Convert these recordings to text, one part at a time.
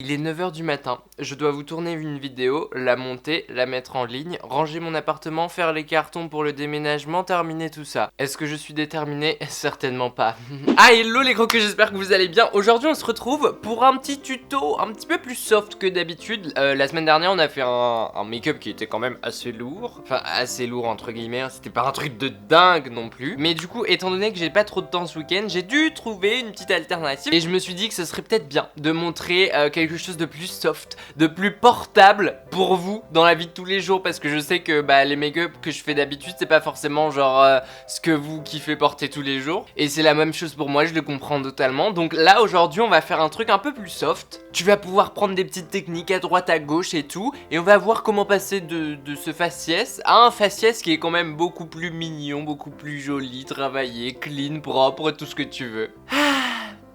Il est 9 h du matin, je dois vous tourner une vidéo, la monter, la mettre en ligne, ranger mon appartement, faire les cartons pour le déménagement, terminer tout ça. Est-ce que je suis déterminé? Certainement pas. Ah hello les croqueux, j'espère que vous allez bien. Aujourd'hui on se retrouve pour un petit tuto un petit peu plus soft que d'habitude. La semaine dernière on a fait un make-up qui était quand même assez lourd. Enfin assez lourd entre guillemets, hein. C'était pas un truc de dingue non plus. Mais du coup étant donné que j'ai pas trop de temps ce week-end, j'ai dû trouver une petite alternative. Et je me suis dit que ce serait peut-être bien de montrer quelque chose de plus soft, de plus portable pour vous dans la vie de tous les jours. Parce que je sais que les make-up que je fais d'habitude c'est pas forcément genre ce que vous kiffez porter tous les jours. Et c'est la même chose pour moi, je le comprends totalement. Donc là aujourd'hui on va faire un truc un peu plus soft. Tu vas pouvoir prendre des petites techniques à droite à gauche et tout. Et on va voir comment passer de ce faciès à un faciès qui est quand même beaucoup plus mignon, beaucoup plus joli, travaillé, clean, propre, tout ce que tu veux.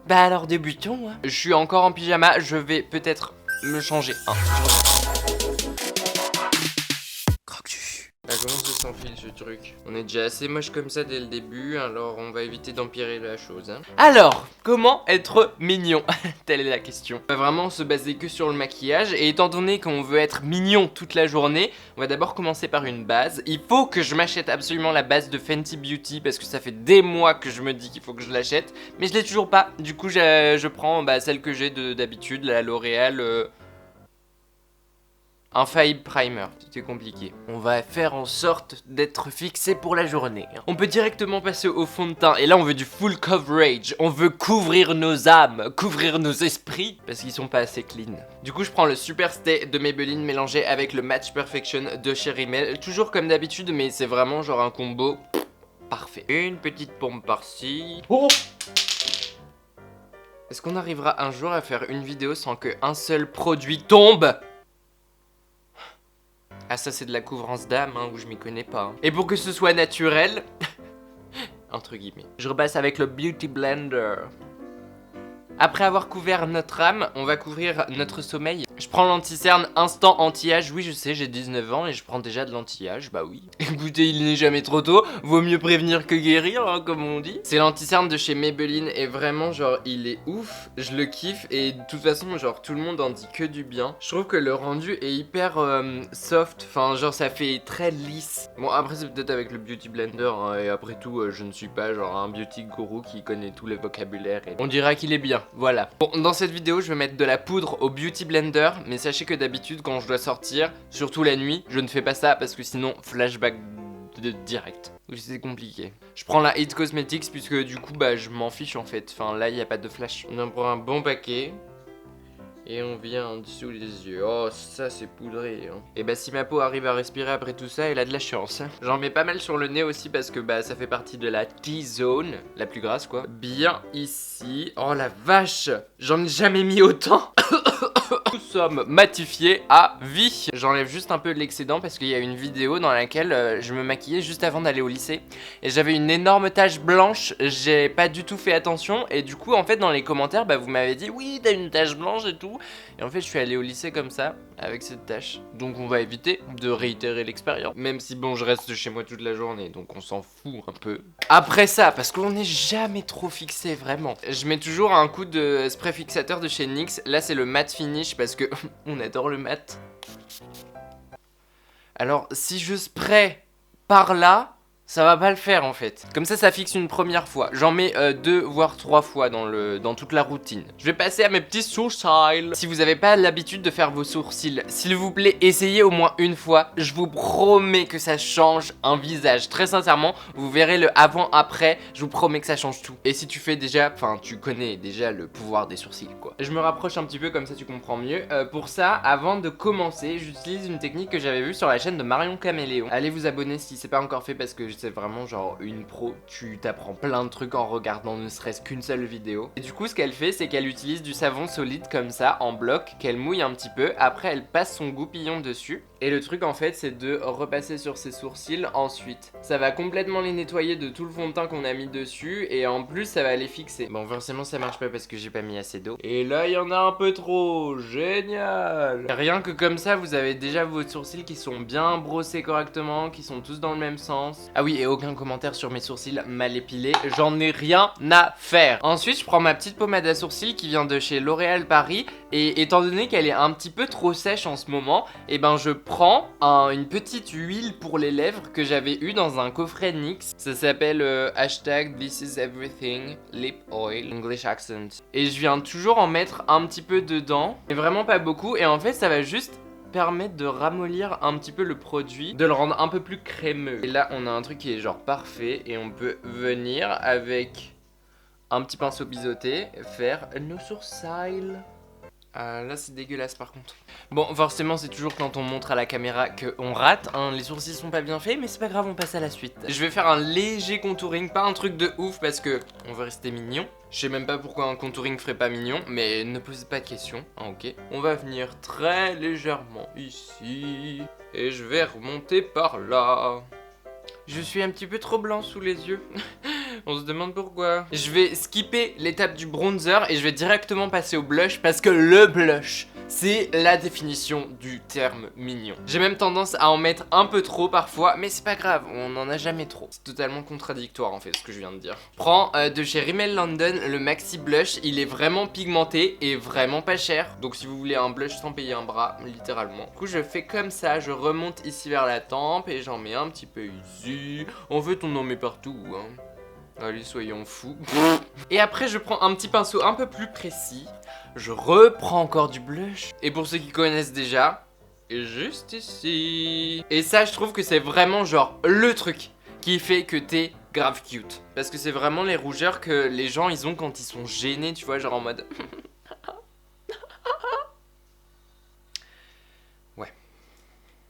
Bah alors débutons hein. Je suis encore en pyjama, je vais peut-être me changer. Bah comment ça s'enfile ce truc? On est déjà assez moche comme ça dès le début, alors on va éviter d'empirer la chose hein. Alors, comment être mignon? Telle est la question. On va vraiment se baser que sur le maquillage, et étant donné qu'on veut être mignon toute la journée, on va d'abord commencer par une base. Il faut que je m'achète absolument la base de Fenty Beauty, parce que ça fait des mois que je me dis qu'il faut que je l'achète, mais je l'ai toujours pas. Du coup je prends celle que j'ai d'habitude, la L'Oréal... Infaillible Primer, c'était compliqué. On va faire en sorte d'être fixé pour la journée. On peut directement passer au fond de teint. Et là on veut du full coverage. On veut couvrir nos âmes, couvrir nos esprits, parce qu'ils sont pas assez clean. Du coup je prends le Super Stay de Maybelline mélangé avec le Match Perfection de chez Rimmel. Toujours comme d'habitude, mais c'est vraiment genre un combo parfait. Une petite pompe par-ci. Oh! Est-ce qu'on arrivera un jour à faire une vidéo sans qu'un seul produit tombe? Ah ça c'est de la couvrance d'âme hein, où je m'y connais pas hein. Et pour que ce soit naturel entre guillemets, je repasse avec le Beauty Blender. Après avoir couvert notre âme, on va couvrir notre sommeil. Je prends l'anti-cerne instant anti-âge. Oui je sais, j'ai 19 ans et je prends déjà de l'anti-âge, bah oui. Écoutez, il n'est jamais trop tôt, vaut mieux prévenir que guérir hein, comme on dit. C'est l'anti-cerne de chez Maybelline et vraiment genre il est ouf, je le kiffe. Et de toute façon genre tout le monde en dit que du bien. Je trouve que le rendu est hyper soft, enfin genre ça fait très lisse. Bon après c'est peut-être avec le Beauty Blender hein, et après tout je ne suis pas genre un beauty guru qui connaît tous les vocabulaires et... On dira qu'il est bien. Voilà. Bon, dans cette vidéo, je vais mettre de la poudre au Beauty Blender, mais sachez que d'habitude, quand je dois sortir, surtout la nuit, je ne fais pas ça parce que sinon, flashback de direct. Oui, c'est compliqué. Je prends la It Cosmetics puisque du coup, je m'en fiche en fait. Enfin, là, il n'y a pas de flash. On en prend un bon paquet. Et on vient en dessous les yeux. Oh, ça c'est poudré hein. Et si ma peau arrive à respirer après tout ça, elle a de la chance. J'en mets pas mal sur le nez aussi parce que ça fait partie de la T-zone, la plus grasse quoi. Bien ici. Oh la vache, j'en ai jamais mis autant. Nous sommes matifiés à vie. J'enlève juste un peu de l'excédent parce qu'il y a une vidéo dans laquelle je me maquillais juste avant d'aller au lycée. Et j'avais une énorme tache blanche, j'ai pas du tout fait attention. Et du coup en fait dans les commentaires vous m'avez dit oui t'as une tache blanche et tout. Et en fait je suis allé au lycée comme ça, avec cette tache. Donc on va éviter de réitérer l'expérience. Même si bon je reste chez moi toute la journée, donc on s'en fout un peu. Après ça, parce qu'on n'est jamais trop fixé vraiment, je mets toujours un coup de spray fixateur de chez NYX. Là c'est le matte finish parce que on adore le mat. Alors si je spray par là, ça va pas le faire en fait. Comme ça fixe une première fois. J'en mets 2 voire 3 fois dans toute la routine. Je vais passer à mes petits sourcils. Si vous avez pas l'habitude de faire vos sourcils, s'il vous plaît essayez au moins une fois. Je vous promets que ça change un visage. Très sincèrement, vous verrez le avant-après. Je vous promets que ça change tout. Et si tu fais déjà, enfin tu connais déjà le pouvoir des sourcils quoi. Je me rapproche un petit peu comme ça tu comprends mieux. Pour ça, avant de commencer, j'utilise une technique que j'avais vue sur la chaîne de Marion Caméléon. Allez vous abonner si c'est pas encore fait parce que c'est vraiment genre une pro, tu t'apprends plein de trucs en regardant ne serait-ce qu'une seule vidéo. Et du coup ce qu'elle fait c'est qu'elle utilise du savon solide comme ça en bloc, qu'elle mouille un petit peu, après elle passe son goupillon dessus. Et le truc en fait c'est de repasser sur ses sourcils ensuite. Ça va complètement les nettoyer de tout le fond de teint qu'on a mis dessus et en plus ça va les fixer. Bon forcément ça marche pas parce que j'ai pas mis assez d'eau. Et là il y en a un peu trop, génial. Rien que comme ça vous avez déjà vos sourcils qui sont bien brossés correctement, qui sont tous dans le même sens. Ah Ah oui, et aucun commentaire sur mes sourcils mal épilés, j'en ai rien à faire. Ensuite, je prends ma petite pommade à sourcils qui vient de chez L'Oréal Paris. Et étant donné qu'elle est un petit peu trop sèche en ce moment, et ben je prends une petite huile pour les lèvres que j'avais eu dans un coffret NYX. Ça s'appelle hashtag This is everything lip oil English accent. Et je viens toujours en mettre un petit peu dedans, mais vraiment pas beaucoup. Et en fait, ça va juste permettre de ramollir un petit peu le produit, de le rendre un peu plus crémeux. Et là, on a un truc qui est genre parfait et on peut venir avec un petit pinceau biseauté faire nos sourcils. Là c'est dégueulasse par contre. Bon, forcément c'est toujours quand on montre à la caméra qu'on rate, hein. Les sourcils sont pas bien faits, mais c'est pas grave, on passe à la suite. Je vais faire un léger contouring, pas un truc de ouf parce que on veut rester mignon. Je sais même pas pourquoi un contouring ferait pas mignon, mais ne posez pas de questions, hein, ok. On va venir très légèrement ici, et je vais remonter par là. Je suis un petit peu trop blanc sous les yeux. On se demande pourquoi. Je vais skipper l'étape du bronzer et je vais directement passer au blush parce que le blush, c'est la définition du terme mignon. J'ai même tendance à en mettre un peu trop parfois, mais c'est pas grave, on en a jamais trop. C'est totalement contradictoire en fait ce que je viens de dire. Je prends de chez Rimmel London le Maxi Blush, il est vraiment pigmenté et vraiment pas cher. Donc si vous voulez un blush sans payer un bras, littéralement. Du coup je fais comme ça, je remonte ici vers la tempe et j'en mets un petit peu ici. En fait on en met partout hein. Allez, soyons fous. Et après, je prends un petit pinceau un peu plus précis. Je reprends encore du blush. Et pour ceux qui connaissent déjà, juste ici. Et ça, je trouve que c'est vraiment genre le truc qui fait que t'es grave cute. Parce que c'est vraiment les rougeurs que les gens, ils ont quand ils sont gênés, tu vois, genre en mode... Ouais.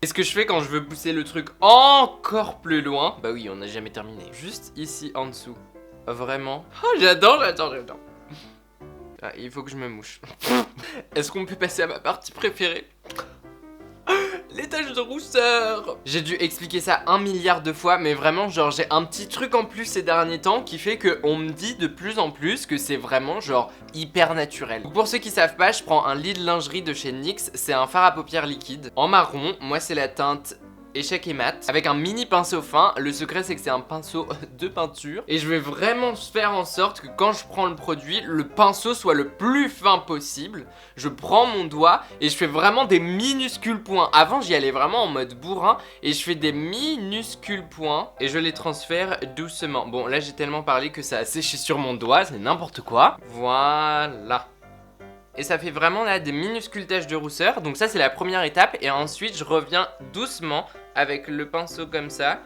Et ce que je fais quand je veux pousser le truc encore plus loin, bah oui, on n'a jamais terminé. Juste ici en dessous. Vraiment. Oh, j'adore. Ah, il faut que je me mouche. Est-ce qu'on peut passer à ma partie préférée? Les taches de rousseur. J'ai dû expliquer ça 1 milliard de fois, mais vraiment genre j'ai un petit truc en plus ces derniers temps qui fait que on me dit de plus en plus que c'est vraiment genre hyper naturel. Donc pour ceux qui savent pas, je prends un lit de lingerie de chez NYX, c'est un fard à paupières liquide en marron. Moi c'est la teinte échec et mat avec un mini pinceau fin. Le secret c'est que c'est un pinceau de peinture et je vais vraiment faire en sorte que quand je prends le produit, le pinceau soit le plus fin possible. Je prends mon doigt et je fais vraiment des minuscules points. Avant j'y allais vraiment en mode bourrin et je fais des minuscules points et je les transfère doucement. Bon là j'ai tellement parlé que ça a séché sur mon doigt, c'est n'importe quoi. Voilà. Et ça fait vraiment là des minuscules taches de rousseur. Donc ça c'est la première étape. Et ensuite je reviens doucement avec le pinceau comme ça.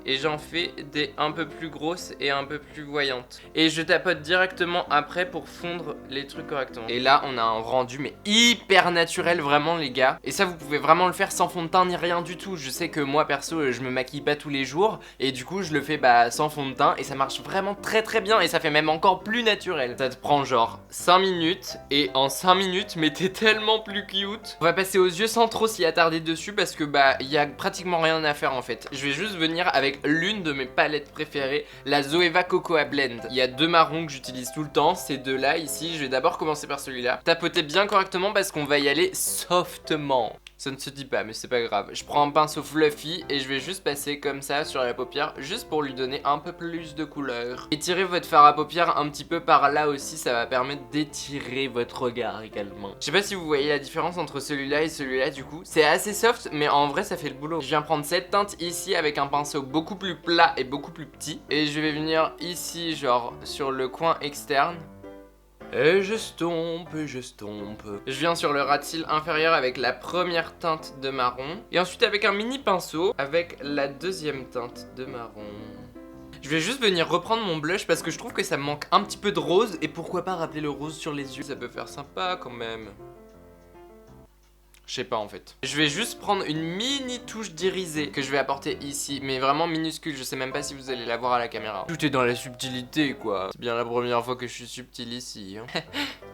Et j'en fais des un peu plus grosses et un peu plus voyantes. Et je tapote directement après pour fondre les trucs correctement. Et là on a un rendu mais hyper naturel vraiment les gars. Et ça vous pouvez vraiment le faire sans fond de teint ni rien du tout. Je sais que moi perso je me maquille pas tous les jours. Et du coup je le fais sans fond de teint. Et ça marche vraiment très très bien. Et ça fait même encore plus naturel. Ça te prend genre 5 minutes. Et en 5 minutes mais t'es tellement plus cute. On va passer aux yeux sans trop s'y attarder dessus. Parce que il y a pratiquement rien à faire en fait. Je vais juste venir avec l'une de mes palettes préférées, la Zoeva Cocoa Blend. Il y a 2 marrons que j'utilise tout le temps, ces deux là ici. Je vais d'abord commencer par celui-là. Tapotez bien correctement parce qu'on va y aller softement. Ça ne se dit pas mais c'est pas grave. Je prends un pinceau fluffy et je vais juste passer comme ça sur la paupière juste pour lui donner un peu plus de couleur. Étirez votre fard à paupières un petit peu par là aussi, ça va permettre d'étirer votre regard également. Je sais pas si vous voyez la différence entre celui-là et celui-là du coup. C'est assez soft mais en vrai ça fait le boulot. Je viens prendre cette teinte ici avec un pinceau beaucoup plus plat et beaucoup plus petit. Et je vais venir ici genre sur le coin externe. Et j'estompe. Je viens sur le ras de cils inférieur avec la première teinte de marron. Et ensuite avec un mini pinceau avec la deuxième teinte de marron. Je vais juste venir reprendre mon blush parce que je trouve que ça me manque un petit peu de rose. Et pourquoi pas rappeler le rose sur les yeux. Ça peut faire sympa quand même. Je sais pas en fait. Je vais juste prendre une mini touche d'irisé que je vais apporter ici. Mais vraiment minuscule, je sais même pas si vous allez la voir à la caméra. Tout est dans la subtilité quoi. C'est bien la première fois que je suis subtil ici hein.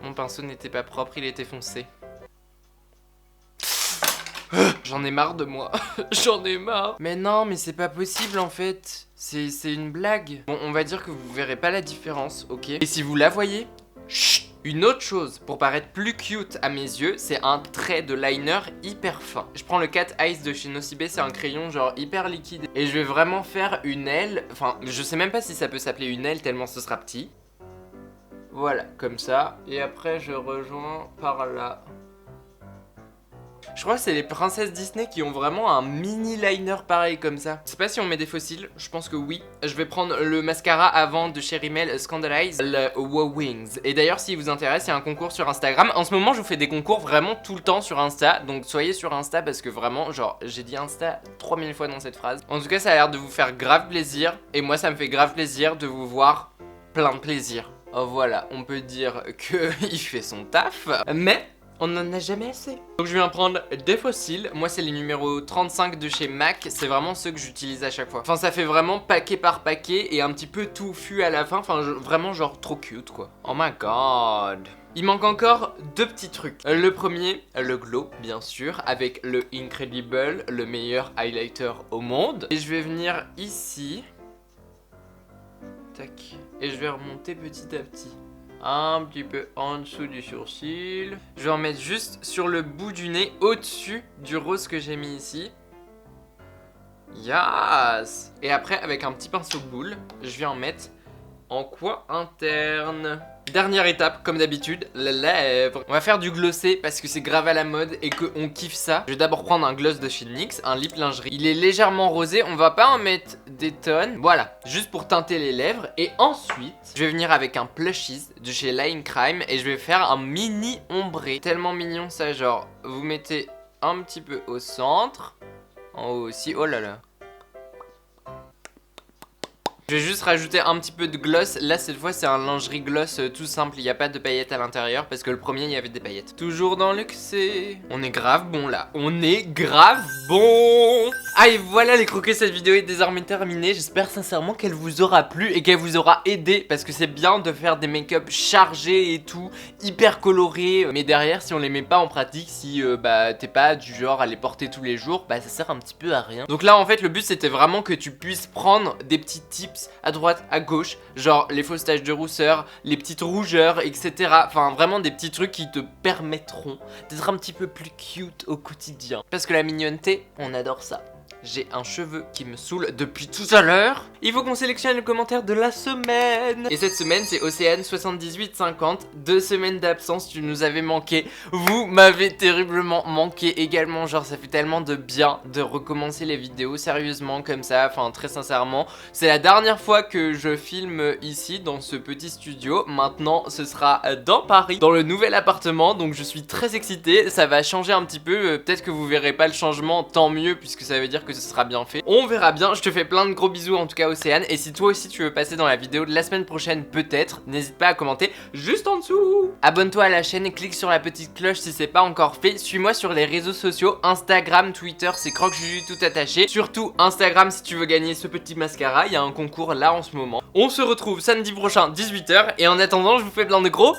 Mon pinceau n'était pas propre, il était foncé. J'en ai marre de moi. J'en ai marre. Mais non, mais c'est pas possible en fait. C'est une blague. Bon, on va dire que vous verrez pas la différence, ok. Et si vous la voyez, chut, Une autre chose pour paraître plus cute à mes yeux, c'est un trait de liner hyper fin. Je prends le Cat Eyes de chez Nocibé, c'est un crayon genre hyper liquide. Et je vais vraiment faire une aile, enfin je sais même pas si ça peut s'appeler une aile tellement ce sera petit. Voilà, comme ça. Et après je rejoins par là. Je crois que c'est les princesses Disney qui ont vraiment un mini liner pareil comme ça. Je sais pas si on met des fossiles, je pense que oui. Je vais prendre le mascara avant de chez Rimmel Scandalize, le Wow Wings. Et d'ailleurs si vous intéresse, il y a un concours sur Instagram. En ce moment je vous fais des concours vraiment tout le temps sur Insta. Donc soyez sur Insta parce que vraiment, genre, j'ai dit Insta 3000 fois dans cette phrase. En tout cas ça a l'air de vous faire grave plaisir. Et moi ça me fait grave plaisir de vous voir plein de plaisir. Oh voilà, on peut dire qu'il fait son taf. Mais... on n'en a jamais assez. Donc je viens prendre des fossiles. Moi c'est les numéros 35 de chez MAC. C'est vraiment ceux que j'utilise à chaque fois. Enfin ça fait vraiment paquet par paquet et un petit peu touffu à la fin. Enfin vraiment genre trop cute quoi. Oh my god. Il manque encore deux petits trucs. Le premier, le glow bien sûr. Avec le Incredible, le meilleur highlighter au monde. Et je vais venir ici. Tac. Et je vais remonter petit à petit. Un petit peu en dessous du sourcil. Je vais en mettre juste sur le bout du nez, au-dessus du rose que j'ai mis ici. Yes. Et après, avec un petit pinceau boule, je vais en mettre en coin interne. Dernière étape, comme d'habitude, les lèvres. On va faire du glossé parce que c'est grave à la mode et qu'on kiffe ça. Je vais d'abord prendre un gloss de chez NYX, un lip lingerie. Il est légèrement rosé, on va pas en mettre des tonnes. Voilà, juste pour teinter les lèvres. Et ensuite, je vais venir avec un Plushies de chez Line Crime et je vais faire un mini ombré. Tellement mignon ça, genre, vous mettez un petit peu au centre. En haut aussi, oh là là. Je vais juste rajouter un petit peu de gloss. Là cette fois c'est un lingerie gloss tout simple. Il n'y a pas de paillettes à l'intérieur parce que le premier il y avait des paillettes. Toujours dans l'excès. On est grave bon là. On est grave bon. Ah et voilà les croquets, cette vidéo est désormais terminée. J'espère sincèrement qu'elle vous aura plu et qu'elle vous aura aidé. Parce que c'est bien de faire des make-up chargés et tout, hyper colorés. Mais derrière si on les met pas en pratique, si bah t'es pas du genre à les porter tous les jours, bah ça sert un petit peu à rien. Donc là en fait le but c'était vraiment que tu puisses prendre des petits tips à droite, à gauche, genre les fausses taches de rousseur, les petites rougeurs, etc. Enfin vraiment des petits trucs qui te permettront d'être un petit peu plus cute au quotidien. Parce que la mignonneté, on adore ça. J'ai un cheveu qui me saoule depuis tout à l'heure. Il faut qu'on sélectionne le commentaire de la semaine. Et cette semaine c'est Océane 7850. 2 semaines d'absence, tu nous avais manqué. Vous m'avez terriblement manqué également. Genre ça fait tellement de bien de recommencer les vidéos sérieusement comme ça. Enfin très sincèrement, c'est la dernière fois que je filme ici dans ce petit studio. Maintenant ce sera dans Paris, dans le nouvel appartement. Donc je suis très excité. Ça va changer un petit peu. Peut-être que vous verrez pas le changement, tant mieux, puisque ça veut dire que ce sera bien fait. On verra bien. Je te fais plein de gros bisous en tout cas Océane. Et si toi aussi tu veux passer dans la vidéo de la semaine prochaine peut-être, n'hésite pas à commenter juste en dessous. Abonne-toi à la chaîne et clique sur la petite cloche si c'est pas encore fait. Suis-moi sur les réseaux sociaux, Instagram, Twitter, c'est CroqueJuju tout attaché. Surtout Instagram si tu veux gagner ce petit mascara. Il y a un concours là en ce moment. On se retrouve samedi prochain 18 h. Et en attendant je vous fais plein de gros